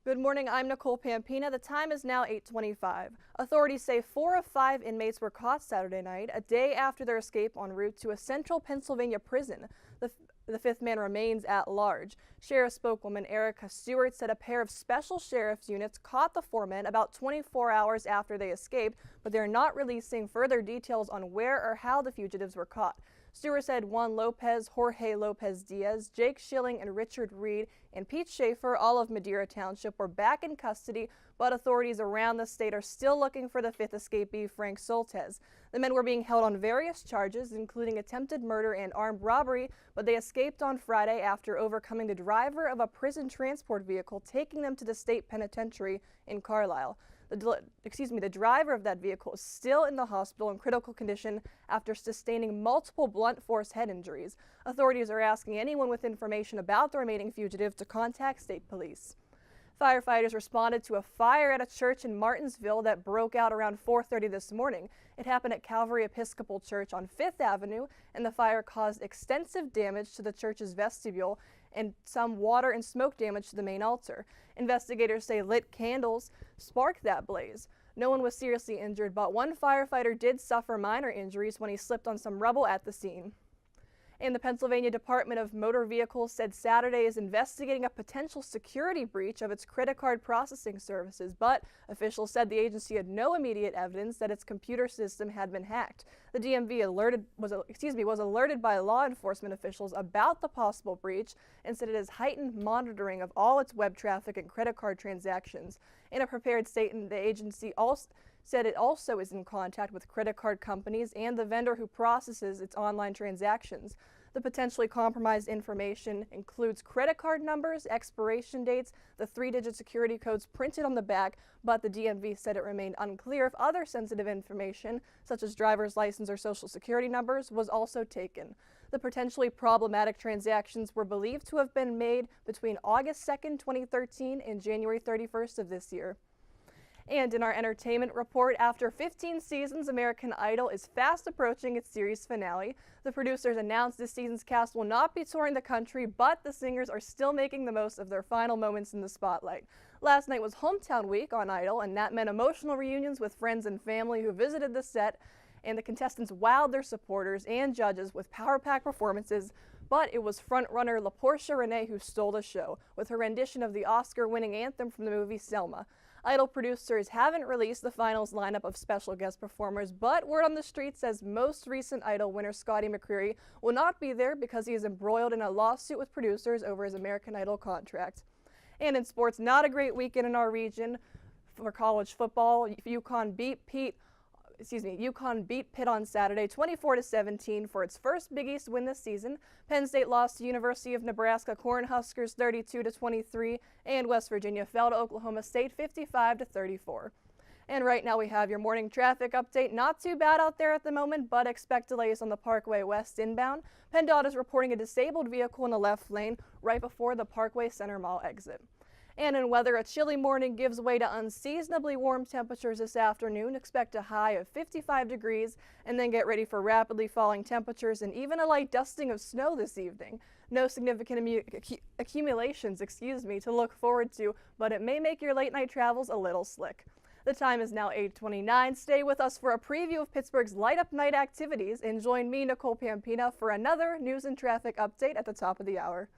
Good morning, I'm Nicole Pampina. The time is now 8:25. Authorities say 4 of 5 inmates were caught Saturday night, a day after their escape en route to a central Pennsylvania prison. The fifth man remains at large. Sheriff spokeswoman Erica Stewart said a pair of special sheriff's units caught the 4 men about 24 hours after they escaped, but they're not releasing further details on where or how the fugitives were caught. Stewart said Juan Lopez, Jorge Lopez Diaz, Jake Schilling, and Richard Reed, and Pete Schaefer, all of Madeira Township, were back in custody, but authorities around the state are still looking for the fifth escapee, Frank Soltez. The men were being held on various charges, including attempted murder and armed robbery, but they escaped on Friday after overcoming the driver of a prison transport vehicle, taking them to the state penitentiary in Carlisle. The driver of that vehicle is still in the hospital in critical condition after sustaining multiple blunt force head injuries. Authorities are asking anyone with information about the remaining fugitive to contact state police. Firefighters responded to a fire at a church in Martinsville that broke out around 4:30 this morning. It happened at Calvary Episcopal Church on 5th Avenue, and the fire caused extensive damage to the church's vestibule and some water and smoke damage to the main altar. Investigators say lit candles sparked that blaze. No one was seriously injured, but one firefighter did suffer minor injuries when he slipped on some rubble at the scene. And the Pennsylvania Department of Motor Vehicles said Saturday is investigating a potential security breach of its credit card processing services, but officials said the agency had no immediate evidence that its computer system had been hacked. The DMV was alerted by law enforcement officials about the possible breach and said it has heightened monitoring of all its web traffic and credit card transactions. In a prepared statement, the agency also said it also is in contact with credit card companies and the vendor who processes its online transactions. The potentially compromised information includes credit card numbers, expiration dates, the 3-digit security codes printed on the back, but the DMV said it remained unclear if other sensitive information, such as driver's license or social security numbers, was also taken. The potentially problematic transactions were believed to have been made between August 2nd, 2013 and January 31st of this year. And in our entertainment report, after 15 seasons, American Idol is fast approaching its series finale. The producers announced this season's cast will not be touring the country, but the singers are still making the most of their final moments in the spotlight. Last night was hometown week on Idol, and that meant emotional reunions with friends and family who visited the set, and the contestants wowed their supporters and judges with power-packed performances. But it was frontrunner LaPortia Renee who stole the show with her rendition of the Oscar-winning anthem from the movie Selma. Idol producers haven't released the finals lineup of special guest performers, but word on the street says most recent Idol winner Scotty McCreery will not be there because he is embroiled in a lawsuit with producers over his American Idol contract. And in sports, not a great weekend in our region for college football. UConn beat Pitt on Saturday 24-17 for its first Big East win this season. Penn State lost to University of Nebraska Cornhuskers 32-23, and West Virginia fell to Oklahoma State 55-34. And right now we have your morning traffic update. Not too bad out there at the moment, but expect delays on the Parkway West inbound. PennDOT is reporting a disabled vehicle in the left lane right before the Parkway Center Mall exit. And in weather, a chilly morning gives way to unseasonably warm temperatures this afternoon. Expect a high of 55 degrees and then get ready for rapidly falling temperatures and even a light dusting of snow this evening. No significant accumulations, to look forward to, but it may make your late night travels a little slick. The time is now 8:29. Stay with us for a preview of Pittsburgh's light up night activities and join me, Nicole Pampina, for another news and traffic update at the top of the hour.